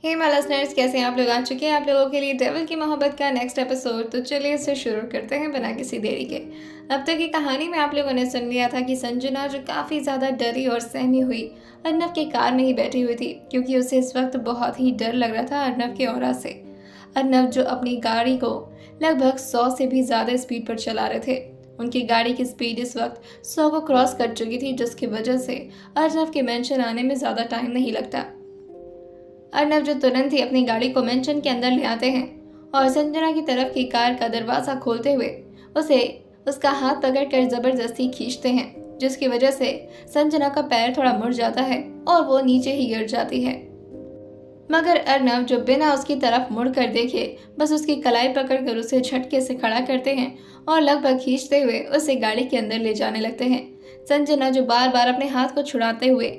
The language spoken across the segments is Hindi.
हे माय लिसनर्स, कैसे हैं आप लोग? आ चुके हैं आप लोगों के लिए डेविल की मोहब्बत का नेक्स्ट एपिसोड। तो चलिए इसे शुरू करते हैं बिना किसी देरी के। अब तक की कहानी में आप लोगों ने सुन लिया था कि संजना जो काफ़ी ज़्यादा डरी और सहमी हुई अर्नव के कार में ही बैठी हुई थी, क्योंकि उसे इस वक्त बहुत ही डर लग रहा था अर्नव के ऑरा से। अर्नव जो अपनी गाड़ी को लगभग 100 से भी ज़्यादा स्पीड पर चला रहे थे। उनकी गाड़ी की स्पीड इस वक्त 100 को क्रॉस कर चुकी थी, जिसकी वजह से अर्नव के मेंशन आने में ज़्यादा टाइम नहीं लगता। अर्नव जो तुरंत ही अपनी गाड़ी को मेंशन के अंदर ले आते हैं और संजना की तरफ की कार का दरवाज़ा खोलते हुए उसे उसका हाथ पकड़कर ज़बरदस्ती खींचते हैं, जिसकी वजह से संजना का पैर थोड़ा मुड़ जाता है और वो नीचे ही गिर जाती है। मगर अर्नव जो बिना उसकी तरफ मुड़ कर देखे बस उसकी कलाई पकड़कर उसे झटके से खड़ा करते हैं और लगभग खींचते हुए उसे गाड़ी के अंदर ले जाने लगते हैं। संजना जो बार बार अपने हाथ को छुड़ाते हुए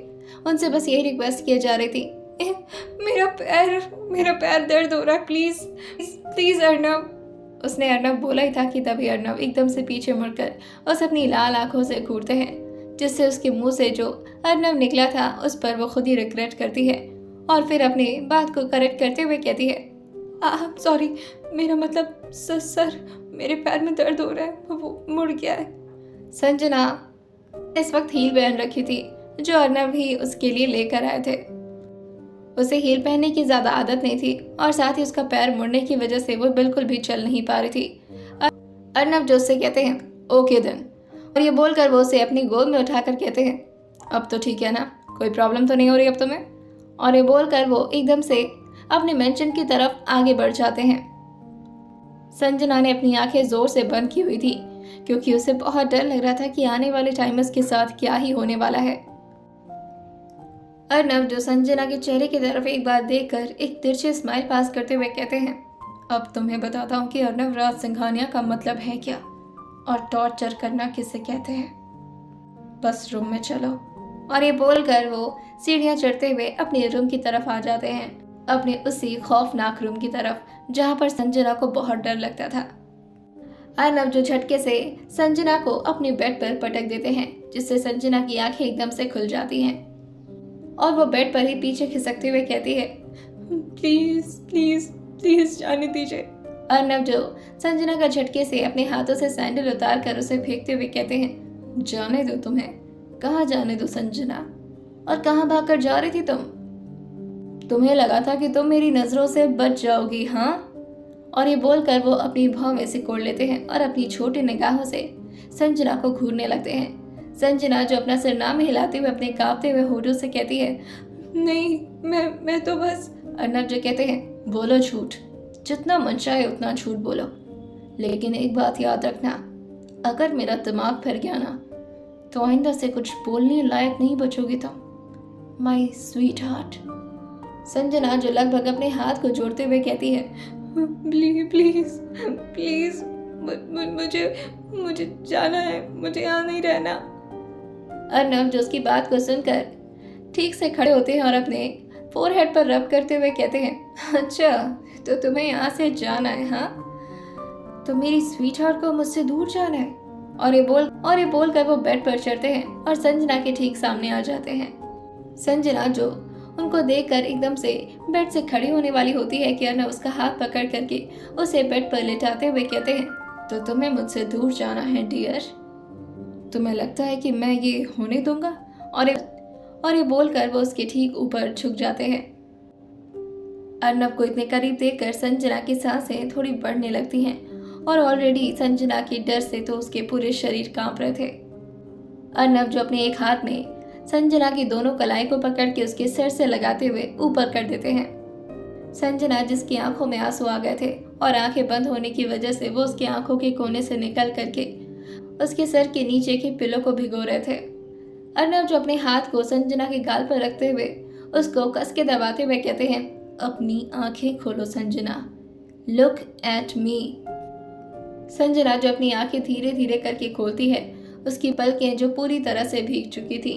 उनसे बस यही रिक्वेस्ट किए जा रही थी, मेरा पैर दर्द हो रहा है, प्लीज प्लीज अर्नव। उसने अर्नव बोला ही था कि तभी अर्नव एकदम से पीछे मुड़कर उसे अपनी लाल आंखों से घूरते हैं, जिससे उसके मुंह से जो अर्नव निकला था उस पर वो खुद ही रिग्रेट करती है और फिर अपनी बात को करेक्ट करते हुए कहती है, सॉरी, मेरा मतलब सर, मेरे पैर में दर्द हो रहा है, वो मुड़ गया है। संजना इस वक्त हील पहन रखी थी, जो अर्नव ही उसके लिए लेकर आए थे। उसे हील पहनने की ज़्यादा आदत नहीं थी और साथ ही उसका पैर मुड़ने की वजह से वो बिल्कुल भी चल नहीं पा रही थी। अर्नव जो उससे कहते हैं, ओके देन, और ये बोलकर वो उसे अपनी गोद में उठाकर कहते हैं, अब तो ठीक है ना, कोई प्रॉब्लम तो नहीं हो रही अब तुम्हें? और ये बोलकर वो एकदम से अपने मेंशन की तरफ आगे बढ़ जाते हैं। संजना ने अपनी आंखें जोर से बंद की हुई थी, क्योंकि उसे बहुत डर लग रहा था कि आने वाले टाइम उसके साथ क्या ही होने वाला है। अर्नव जो संजना के चेहरे की तरफ एक बार देखकर एक तिरछे स्माइल पास करते हुए कहते हैं, अब तुम्हें बताता हूँ कि अर्नव राज सिंघानिया का मतलब है क्या और टॉर्चर करना किसे कहते हैं। बस रूम में चलो। और ये बोलकर वो सीढ़ियाँ चढ़ते हुए अपने रूम की तरफ आ जाते हैं, अपने उसी खौफनाक रूम की तरफ जहाँ पर संजना को बहुत डर लगता था। अर्नव जो झटके से संजना को अपने बेड पर पटक देते हैं, जिससे संजना की आंखें एकदम से खुल जाती हैं और वो बेड पर ही पीछे खिसकते हुए कहती है, प्लीज प्लीज प्लीज जाने दीजिए। अर्नव जो संजना का झटके से अपने हाथों से सैंडल उतार कर उसे फेंकते हुए कहते हैं, जाने दो तुम्हें। कहाँ जाने दो संजना? और कहाँ भागकर जा रही थी तुम? तुम्हें लगा था कि तुम मेरी नजरों से बच जाओगी, हाँ? और ये बोलकर वो अपनी भौं में से कोड़ लेते हैं और अपनी छोटी निगाहों से संजना को घूरने लगते हैं। संजना जो अपना सरनामा हिलाते हुए अपने कांपते हुए होठों से कहती है, नहीं, मैं तो बस। अर्नव जो कहते हैं, बोलो झूठ, जितना मन चाहे उतना झूठ बोलो, लेकिन एक बात याद रखना, अगर मेरा दिमाग फिर गया ना तो आइंदा से कुछ बोलने लायक नहीं बचोगी तुम, माय स्वीट हार्ट। संजना जो लगभग अपने हाथ को जोड़ते हुए कहती है, प्लीज प्लीज प्लीज, मुझे जाना है, मुझे यहाँ नहीं रहना। अर्नव जो उसकी बात को सुनकर ठीक से खड़े होते हैं और अपने फोरहेड पर रब करते हुए कहते हैं, अच्छा, तो तुम्हें यहाँ से जाना है, हाँ? तो मेरी स्वीटहार्ट को मुझसे दूर जाना है? और ये बोलकर वो बेड पर चढ़ते हैं और संजना के ठीक सामने आ जाते हैं। संजना जो उनको देखकर एकदम से बेड से खड़ी होने वाली होती है कि अर्नव उसका हाथ पकड़ करके उसे बेड पर लेटाते हुए कहते हैं, तो तुम्हें मुझसे दूर जाना है डियर? तुम्हें लगता है कि मैं ये होने दूंगा? और ये बोलकर वो उसके ठीक ऊपर झुक जाते हैं। अर्नव को इतने करीब देखकर संजना की सांसें थोड़ी बढ़ने लगती हैं और ऑलरेडी संजना के डर से तो उसके पूरे शरीर कांप रहे थे। अर्नव जो अपने एक हाथ में संजना की दोनों कलाई को पकड़ के उसके सिर से लगाते हुए ऊपर कर देते हैं। संजना जिसकी आंखों में आंसू आ गए थे और आंखें बंद होने की वजह से वो उसकी आंखों के कोने से निकल करके उसके सर के नीचे के पिलो को भिगो रहे थे। अर्नव जो अपने हाथ को संजना के गाल पर रखते हुए उसको कस के दबाते हुए कहते हैं, अपनी आंखें खोलो Sanjana, look at me. Sanjana जो अपनी आंखें धीरे धीरे करके खोलती है, उसकी पलकें जो पूरी तरह से भीग चुकी थी।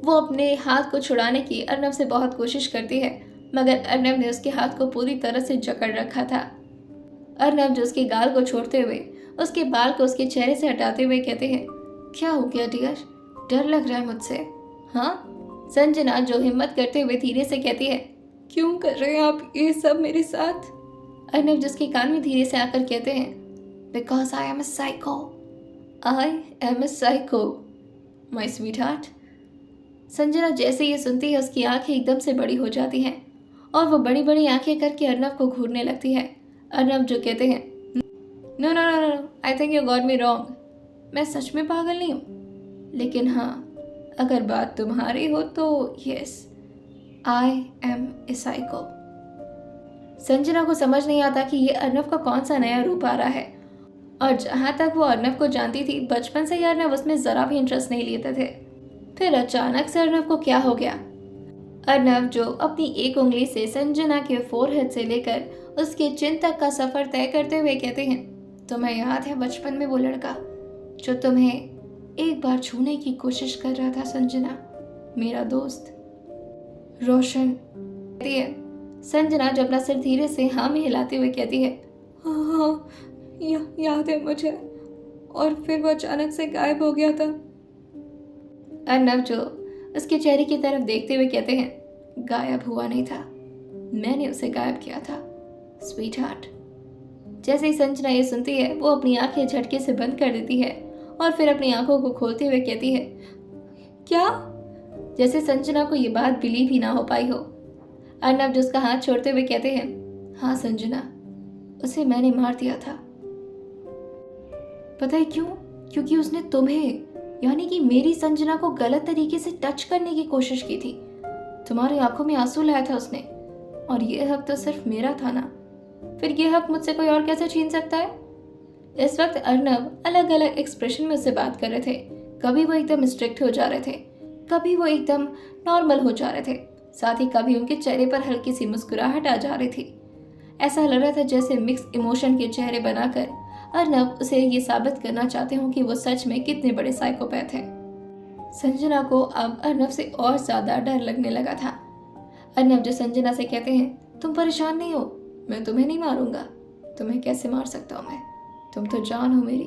वो अपने हाथ को छुड़ाने की अर्नव से बहुत कोशिश करती है, मगर अर्नव ने उसके हाथ को पूरी तरह से जकड़ रखा था। अर्नव जो उसके गाल को छोड़ते हुए उसके बाल को उसके चेहरे से हटाते हुए कहते हैं, क्या हो गया डियर? डर लग रहा है मुझसे, हाँ? संजना जो हिम्मत करते हुए धीरे से कहती है, क्यों कर रहे हैं आप ये सब मेरे साथ? अर्नब जिसके कान में धीरे से आकर कहते हैं, because I am a psycho, I am a psycho my sweet heart. Sanjana जैसे ये सुनती है उसकी आंखें एकदम से बड़ी हो जाती हैं और वो बड़ी बड़ी आंखें करके अर्नब को घूरने लगती है। अर्नब जो कहते हैं, no no no no, I think you got me wrong, मैं सच में पागल नहीं हूँ, लेकिन हाँ अगर बात तुम्हारी हो तो yes, I am a psycho. Sanjana को समझ नहीं आता कि ये अर्नब का कौन सा नया रूप आ रहा है, और जहाँ तक वो अर्नब को जानती थी बचपन से ही अर्नब उसमें ज़रा भी इंटरेस्ट नहीं लेते थे। फिर अचानक से अर्नब को क्या हो गया? अर्नब जो अपनी एक उंगली से संजना के फोरहेड से लेकर उसके चिन तक का सफ़र तय करते हुए कहते हैं, तुम्हें याद है बचपन में वो लड़का जो तुम्हें एक बार छूने की कोशिश कर रहा था संजना, मेरा दोस्त रोशन? कहती है संजना जो अपना सिर धीरे से हाँ में हिलाते हुए कहती है, हाँ याद है मुझे, और फिर वो अचानक से गायब हो गया था। अर्नब जो उसके चेहरे की तरफ देखते हुए कहते हैं, गायब हुआ नहीं था, मैंने उसे गायब किया था स्वीट हार्ट। जैसे ही संजना ये सुनती है वो अपनी आंखें झटके से बंद कर देती है और फिर अपनी आंखों को खोलते हुए कहती है, क्या? जैसे संजना को ये बात बिलीव ही ना हो पाई हो। अर्नब जो उसका हाथ छोड़ते हुए कहते हैं, हाँ संजना, उसे मैंने मार दिया था। पता है क्यों? क्योंकि उसने तुम्हें, यानी कि मेरी संजना को गलत तरीके से टच करने की कोशिश की थी। तुम्हारी आंखों में आंसू लाया था उसने, और ये हक तो सिर्फ मेरा था ना, फिर ये हक मुझसे कोई और कैसे छीन सकता है? इस वक्त अर्नब अलग अलग एक्सप्रेशन में उससे बात कर रहे थे। कभी वो एकदम स्ट्रिक्ट हो जा रहे थे, कभी वो एकदम नॉर्मल हो जा रहे थे, साथ ही कभी उनके चेहरे पर हल्की सी मुस्कुराहट आ जा रही थी। ऐसा लग रहा था जैसे मिक्स इमोशन के चेहरे बनाकर अर्नब उसे ये साबित करना चाहते हों कि वो सच में कितने बड़े साइकोपैथ हैं। संजना को अब अर्नब से और ज्यादा डर लगने लगा था। अर्नब जो संजना से कहते हैं, तुम परेशान नहीं हो, मैं तुम्हें नहीं मारूंगा, तुम्हें कैसे मार सकता हूं मैं, तुम तो जान हो मेरी।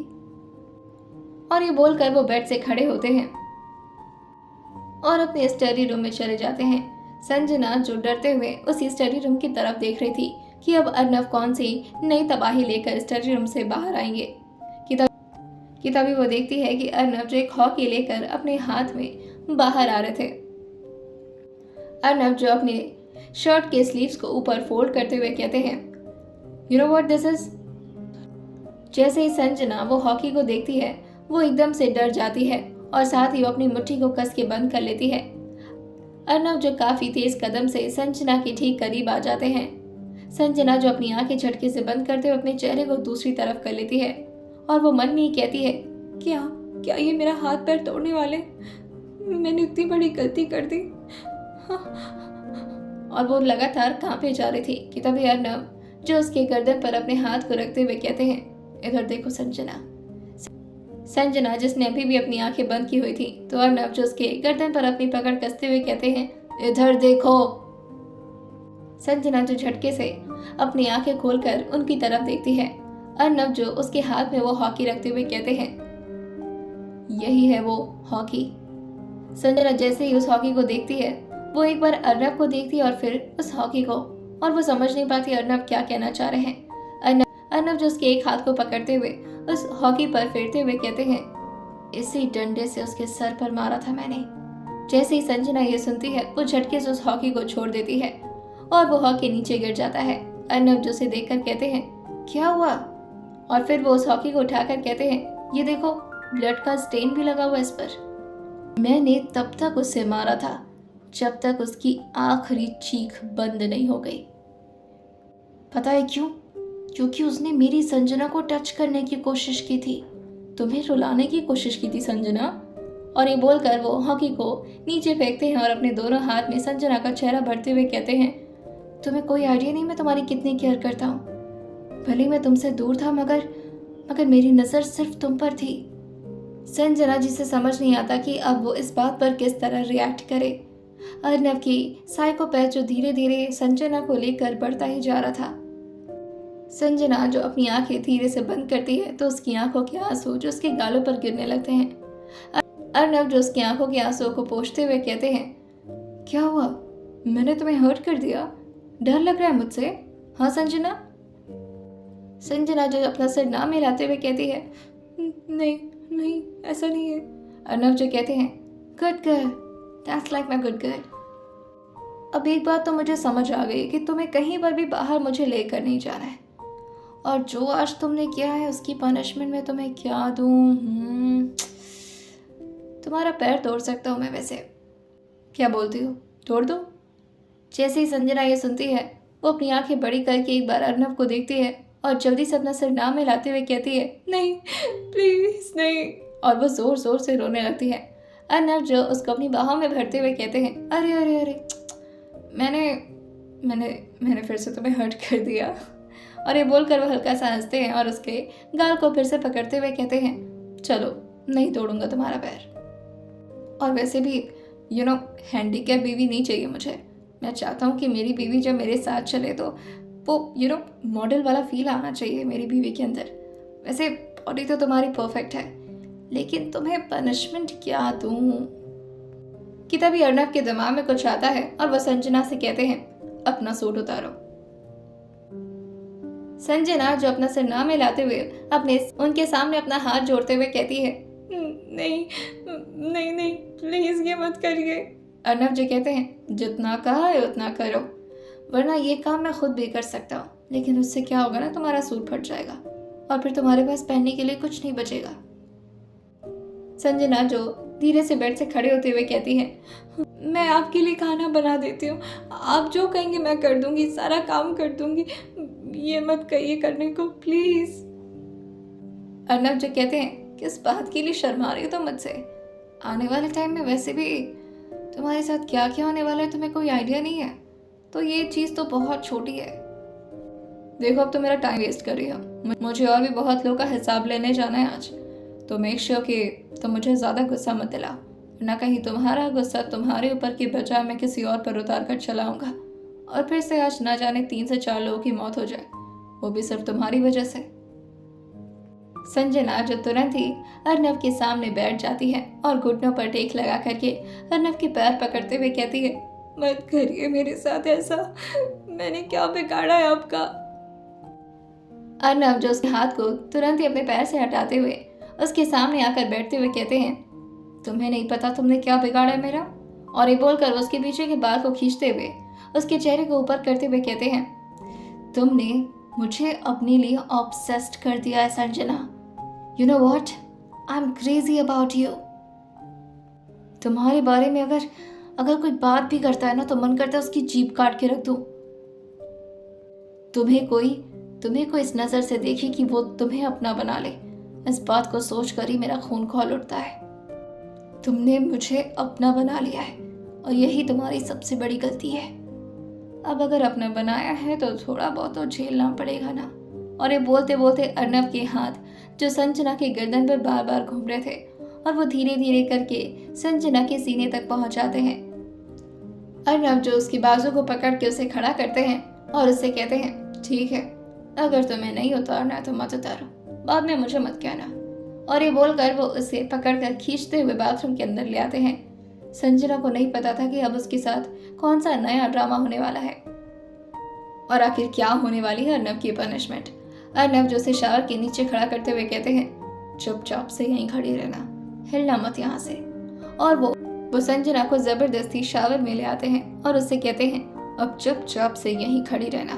और ये बोलकर वो बेड से खड़े होते हैं और अपने स्टडी रूम में चले जाते हैं। संजना जो डरते हुए उसी स्टडी रूम की तरफ देख रही थी कि अब अर्नब कौन सी नई तबाही लेकर स्टडी रूम से बाहर आएंगे, कि तभी वो देखती है कि अर्नब जो एक हॉकी लेकर अपने हाथ में बाहर आ रहे थे। अर्नब जो अपने शर्ट के स्लीव्स को ऊपर फोल्ड करते हुए कहते हैं, you know what this is. जैसे ही संजना वो हॉकी को देखती है वो एकदम से डर जाती है और साथ ही वो अपनी मुट्ठी को कस के बंद कर लेती है। अर्नब जो काफी तेज कदम से संजना के ठीक करीब आ जाते हैं। संजना जो अपनी आंखें झटके से बंद करते हुए अपने चेहरे को दूसरी तरफ कर लेती है और वो मन में ही कहती है, क्या ये मेरा हाथ पैर तोड़ने वाले, मैंने इतनी बड़ी गलती कर दी। और वो लगातार कांपे जा रही थी कि तभी अर्नब जो उसके गर्दन पर अपने हाथ को रखते हुए कहते हैं, इधर देखो संजना। संजना जिसने अभी भी अपनी आंखें बंद की हुई थी, तो अर्नब जो उसके गर्दन पर अपनी पकड़ कसते हुए कहते हैं, इधर देखो। संजना जो झटके से अपनी आंखें खोलकर उनकी तरफ देखती है। अर्नब जो उसके हाथ में वो हॉकी रखते हुए कहते हैं, यही है वो हॉकी। संजना जैसे ही उस हॉकी को देखती है वो एक बार अर्नब को देखती है और फिर उस हॉकी को, और वो समझ नहीं पाती अर्नब क्या कहना चाह रहे हैं। अर्नब जो उसके एक हाथ को पकड़ते हुए उस हॉकी पर फेरते हुए कहते हैं, इसी डंडे से उसके सर पर मारा था मैंने। जैसे ही संजना ये सुनती है वो झटके से उस हॉकी को छोड़ देती है और वो हॉकी नीचे गिर जाता है। अर्नब जो उसे देखकर कहते हैं, क्या हुआ? और फिर वो उस हॉकी को उठाकर कहते हैं, ये देखो ब्लड का स्टेन भी लगा हुआ इस पर। मैंने तब तक उसे मारा था जब तक उसकी आखिरी चीख बंद नहीं हो गई। पता है क्यों? क्योंकि उसने मेरी संजना को टच करने की कोशिश की थी, तुम्हें रुलाने की कोशिश की थी संजना। और ये बोलकर वो हॉकी को नीचे फेंकते हैं और अपने दोनों हाथ में संजना का चेहरा भरते हुए कहते हैं, तुम्हें कोई आइडिया नहीं मैं तुम्हारी कितनी केयर करता हूँ। भले मैं तुमसे दूर था मगर मेरी नज़र सिर्फ तुम पर थी। संजना जिसे समझ नहीं आता कि अब वो इस बात पर किस तरह रिएक्ट करे। अर्नब की साइकोपैथ जो धीरे धीरे संजना को लेकर बढ़ता ही जा रहा था। संजना जो अपनी आंखें धीरे से बंद करती है तो उसकी आंखों के आंसू जो उसके गालों पर गिरने लगते हैं। अर्नब जो उसकी आंखों के आंसुओं को पोंछते हुए कहते हैं, क्या हुआ? मैंने तुम्हें हर्ट कर दिया? डर लग रहा है मुझसे? हाँ संजना? संजना जो अपना सिर ना मिलाते हुए कहती है, नहीं नहीं, ऐसा नहीं है। अर्नव जो कहते हैं, good girl, that's like my good girl. अब एक बात तो मुझे समझ आ गई कि तुम्हें कहीं पर भी बाहर मुझे लेकर नहीं जाना है, और जो आज तुमने किया है उसकी पनिशमेंट मैं तुम्हें क्या दूं? तुम्हारा पैर तोड़ सकता हूँ मैं वैसे। क्या बोलती हो, तोड़ दो? जैसे ही संजना ये सुनती है, वो अपनी आंखें बड़ी करके एक बार अर्नव को देखती है और जल्दी से अपना सिर ना मिलाते हुए कहती है, नहीं प्लीज नहीं, और वो जोर जोर से रोने लगती है। अर्नव जो उसको अपनी बाहों में भरते हुए कहते हैं, अरे अरे अरे, मैंने मैंने मैंने फिर से तुम्हें हर्ट कर दिया। और ये बोलकर वो हल्का सा हंसते हैं और उसके गाल को फिर से पकड़ते हुए कहते हैं, चलो नहीं तोड़ूंगा तुम्हारा पैर। और वैसे भी हैंडीकैप बीवी नहीं चाहिए मुझे। मैं चाहता हूँ कि मेरी बीवी जब मेरे साथ चले तो वो मॉडल वाला फील आना चाहिए मेरी बीवी के अंदर। वैसे बॉडी तो तुम्हारी परफेक्ट है, लेकिन तुम्हें पनिशमेंट क्या दूँ? कि तभी अर्नव के दिमाग में कुछ आता है और वह संजना से कहते हैं, अपना सूट उतारो। संजना जो अपना सिर ना मिलाते हुए उनके सामने अपना हाथ जोड़ते हुए कहती है, नहीं नहीं नहीं, प्लीज ये मत करिए। अर्नव जी कहते हैं, जितना कहा है उतना करो, वरना ये काम मैं खुद भी कर सकता हूँ, लेकिन उससे क्या होगा ना, तुम्हारा सूट फट जाएगा और फिर तुम्हारे पास पहनने के लिए कुछ नहीं बचेगा। संजना जो धीरे से बेड से खड़े होते हुए कहती है, मैं आपके लिए खाना बना देती हूँ, आप जो कहेंगे मैं कर दूंगी, सारा काम कर दूंगी, ये मत कहिए करने को प्लीज। अर्नव जो कहते हैं, किस बात के लिए शर्मा रही हो तुम मुझसे? आने वाले टाइम में वैसे भी तुम्हारे साथ क्या क्या होने वाला है तुम्हें कोई आइडिया नहीं है, तो ये चीज़ तो बहुत छोटी है। देखो अब तो मेरा टाइम वेस्ट कर रही हो, मुझे और भी बहुत लोगों का हिसाब लेने जाना है आज, तो मेक श्योर कि तुम मुझे ज़्यादा गुस्सा मत दिलाओ, ना कहीं तुम्हारा गुस्सा तुम्हारे ऊपर की बजाय मैं किसी और पर उतार कर चलाऊंगा और फिर से आज ना जाने 3 से 4 लोगों की मौत हो जाए, वो भी सिर्फ तुम्हारी वजह से। संजना जो तुरंत ही अर्नव के सामने बैठ जाती है और घुटनों पर टेक लगा करके अर्नव के पैर पकड़ते हुए कहती है, मत करिए मेरे साथ ऐसा, मैंने क्या बिगाड़ा है आपका? अर्नव जो उसके हाथ को तुरंत ही अपने पैर से हटाते हुए उसके सामने आकर बैठते हुए कहते हैं, तुम्हें नहीं पता तुमने क्या बिगाड़ा है मेरा? और ये बोलकर उसके पीछे के बाल को खींचते हुए उसके चेहरे को ऊपर करते हुए कहते हैं, तुमने मुझे अपने लिए ऑब्सेस्ड कर दिया है Sanjana. You know what? I'm crazy about you. तुम्हारे बारे में अगर कोई बात भी करता है ना तो मन करता है उसकी जीभ काट के रख दूं। तुम्हें कोई इस नजर से देखे कि वो तुम्हें अपना बना ले, इस बात को सोच कर ही मेरा खून खौल उठता है। तुमने मुझे अपना बना लिया है और यही तुम्हारी सबसे बड़ी गलती है। अब अगर अपना बनाया है तो थोड़ा बहुत तो झेलना पड़ेगा ना। और ये बोलते बोलते अर्नव के हाथ जो संजना के गर्दन पर बार बार घूम रहे थे और वो धीरे धीरे करके संजना के सीने तक पहुंच जाते हैं। अर्नव जो उसकी बाजू को पकड़ के उसे खड़ा करते हैं और उससे कहते हैं, ठीक है, अगर तुम्हें नहीं उतारना है तो मत उतारो, बाद में मुझे मत कहना। और ये बोलकर वो उसे पकड़कर खींचते हुए बाथरूम के अंदर ले आते हैं। संजना को नहीं पता था कि अब उसके साथ कौन सा नया ड्रामा होने वाला है और आखिर क्या होने वाली है अर्नव की पनिशमेंट। अर्नव जो उसे शावर के नीचे खड़ा करते हुए कहते हैं, चुपचाप से यहीं खड़ी रहना, हिलना मत यहाँ से। और वो संजना को जबरदस्ती शावर में ले आते हैं और उससे कहते हैं, अब चुपचाप से यहीं खड़ी रहना।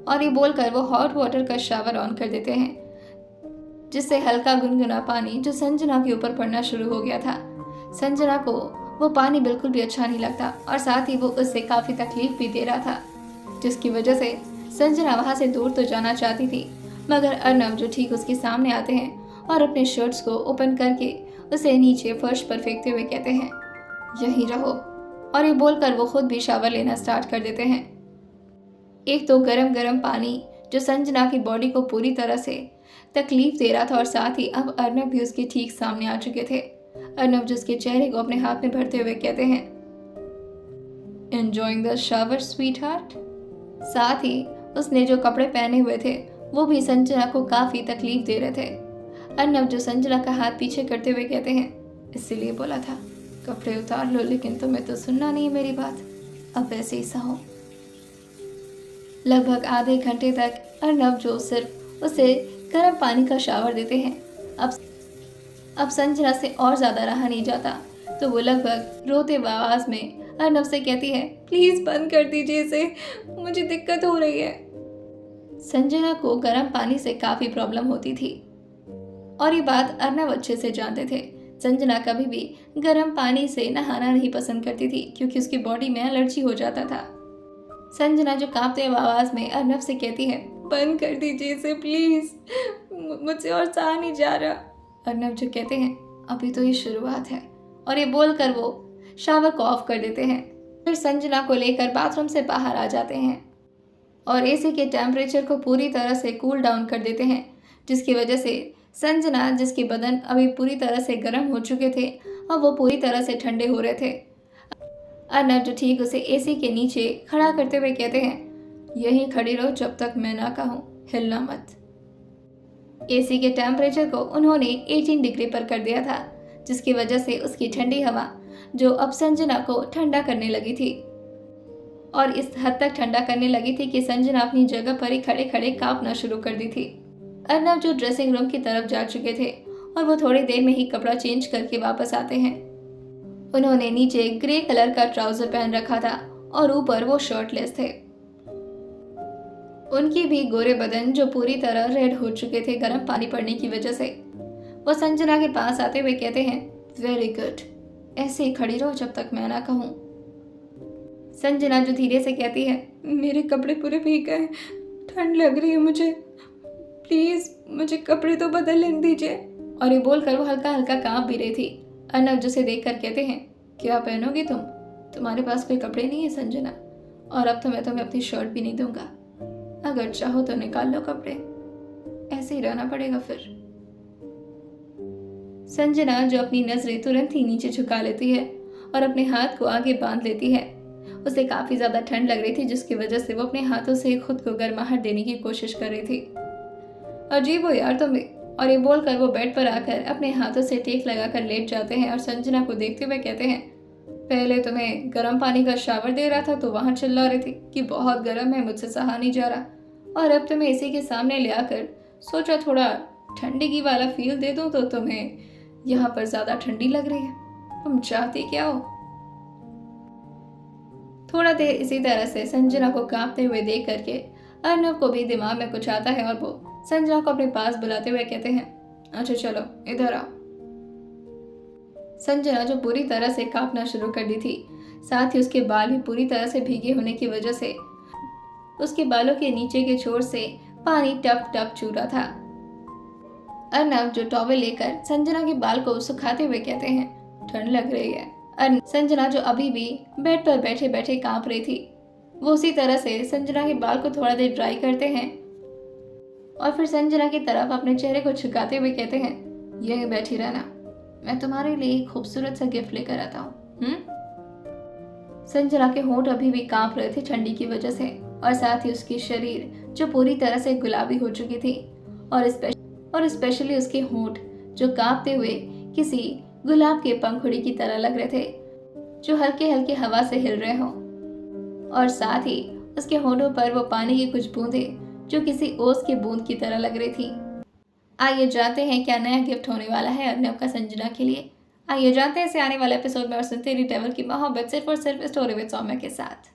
और ये बोलकर वो हॉट वाटर का शावर ऑन कर देते हैं, जिससे हल्का गुनगुना पानी जो संजना के ऊपर पड़ना शुरू हो गया था। संजना को वो पानी बिल्कुल भी अच्छा नहीं लगता और साथ ही वो उससे काफी तकलीफ भी दे रहा था, जिसकी वजह से संजना वहां से दूर तो जाना चाहती थी, मगर अर्नव जो ठीक उसके सामने आते हैं और अपने शर्ट्स को ओपन करके उसे नीचे फर्श पर फेंकते हुए कहते हैं, यहीं रहो। और ये बोलकर वो खुद भी शावर लेना स्टार्ट कर देते हैं। एक तो गरम गरम पानी जो संजना की बॉडी को पूरी तरह से तकलीफ दे रहा था और साथ ही अब अर्नव भी उसके ठीक सामने आ चुके थे। अर्नव जो उसके चेहरे को अपने हाथ में भरते हुए कहते हैं, enjoying the shower sweet heart. साथ ही उसने जो कपड़े पहने हुए थे वो भी संजना को काफी तकलीफ दे रहे थे। अर्नव जो संजना का हाथ पीछे करते हुए कहते हैं, इसीलिए बोला था कपड़े उतार लो, लेकिन तुम्हें तो सुनना नहीं मेरी बात, अब ऐसे ही सहो। लगभग आधे घंटे तक अर्नव जो सिर्फ उसे गर्म पानी का शावर देते हैं। अब संजना से और ज्यादा रहा नहीं जाता, तो वो लगभग रोते आवाज में अर्नव से कहती है, प्लीज बंद कर दीजिए इसे, मुझे दिक्कत हो रही है। संजना को गर्म पानी से काफी प्रॉब्लम होती थी और ये बात अर्नव अच्छे से जानते थे। संजना कभी भी गर्म पानी से नहाना नहीं पसंद करती थी क्योंकि उसकी बॉडी में एलर्जी हो जाता था। संजना जो कांपते हुए आवाज में अर्नव से कहती है, बंद कर दीजिए इसे प्लीज, मुझसे और सहा नहीं जा रहा। अर्नव जो कहते हैं, अभी तो ये शुरुआत है, और ये बोलकर वो शावर को ऑफ कर देते हैं। फिर संजना को लेकर बाथरूम से बाहर आ जाते हैं और एसी के टेम्परेचर को पूरी तरह से कूल डाउन कर देते हैं, जिसकी वजह से संजना, जिसके बदन अभी पूरी तरह से गर्म हो चुके थे, अब वो पूरी तरह से ठंडे हो रहे थे। अर्नव जो ठीक उसे एसी के नीचे खड़ा करते हुए कहते हैं, यहीं खड़ी रहो जब तक मैं ना कहूँ, हिलना मत। एसी के टेम्परेचर को उन्होंने 18 डिग्री पर कर दिया था, जिसकी वजह से उसकी ठंडी हवा जो अब संजना को ठंडा करने लगी थी, और इस हद तक ठंडा करने लगी थी कि संजना अपनी जगह पर ही खड़े खड़े कांपना शुरू कर दी थी। अर्नव जो ड्रेसिंग रूम की तरफ जा चुके थे और वो थोड़ी देर में ही कपड़ा चेंज करके वापस आते हैं। उन्होंने नीचे ग्रे कलर का ट्राउजर पहन रखा था और ऊपर वो शर्टलेस थे। उनकी भी गोरे बदन जो पूरी तरह रेड हो चुके थे गर्म पानी पड़ने की वजह से। वो संजना के पास आते हुए कहते हैं, वेरी गुड, ऐसे ही खड़ी रहो जब तक मैं ना कहूँ। संजना जो धीरे से कहती है, मेरे कपड़े पूरे भीग गए, ठंड लग रही है मुझे, प्लीज मुझे कपड़े तो बदल लेने दीजिए। और ये बोलकर वो हल्का हल्का कांप भी रही थी। अर्नव जिसे देखकर कहते हैं, क्या पहनोगी तुम? तुम्हारे पास कोई कपड़े नहीं है संजना, और अब तो मैं तुम्हें अपनी शर्ट भी नहीं दूंगा, अगर चाहो तो निकाल लो कपड़े, ऐसे ही रहना पड़ेगा फिर। संजना जो अपनी नजरें तुरंत ही नीचे झुका लेती है और अपने हाथ को आगे बांध लेती है। उसे काफी ज्यादा ठंड लग रही थी, जिसकी वजह से वो अपने हाथों से खुद को गर्माहट देने की कोशिश कर रही थी। अजीब हो यार तुम भी। और ये बोलकर वो बेड पर आकर अपने हाथों से टेक लगाकर लेट जाते हैं और संजना को देखते हुए कहते हैं, पहले तुम्हें गर्म पानी का शावर दे रहा था तो वहां चिल्ला रही थी कि बहुत गर्म है, मुझसे सहा नहीं जा रहा, और अब तुम्हें इसी के सामने ले आकर सोचा थोड़ा ठंडी की वाला फील दे दूं तो तुम्हें यहाँ पर ज्यादा ठंडी लग रही है। तुम चाहती क्या हो? थोड़ा देर इसी तरह से संजना को कांपते हुए देख करके अर्नव को भी दिमाग में कुछ आता है और वो संजना को अपने पास बुलाते हुए कहते हैं, अच्छा चलो इधर आओ। संजना जो पूरी तरह से कांपना शुरू कर दी थी, साथ ही उसके बाल भी पूरी तरह से भीगे होने की वजह से उसके बालों के नीचे के छोर से पानी टप टप छू रहा था। अर्नव जो टॉवेल लेकर संजना के बाल को सुखाते हुए कहते हैं, ठंड लग रही है। संजना जो अभी भी बेड पर बैठे बैठे कांप रही थी, वो उसी तरह से संजना के बाल को थोड़ा देर ड्राई करते हैं और फिर संजना की तरफ अपने चेहरे को झुकाते हुए कहते हैं, यहीं बैठी रहना, मैं तुम्हारे लिए एक खूबसूरत सा गिफ्ट लेकर आता हूँ। संजना के होंठ अभी भी कांप रहे थे ठंडी की वजह से, और साथ ही उसकी शरीर जो पूरी तरह से गुलाबी हो चुकी थी, और स्पेशली उसके होंठ जो कांपते हुए किसी गुलाब के पंखुड़ी की तरह लग रहे थे, जो हल्के हल्के हवा से हिल रहे हों, और साथ ही उसके होठों पर वो पानी की कुछ बूंदें जो किसी ओस की बूंद की तरह लग रही थी। आइए जानते हैं क्या नया गिफ्ट होने वाला है अर्नव का संजना के लिए। आइए जानते हैं इसे आने वाले एपिसोड में और सुनते रहिए ट्रैवल की मोहब्बत सिर्फ और सिर्फ स्टोरी विद सौम्या के साथ।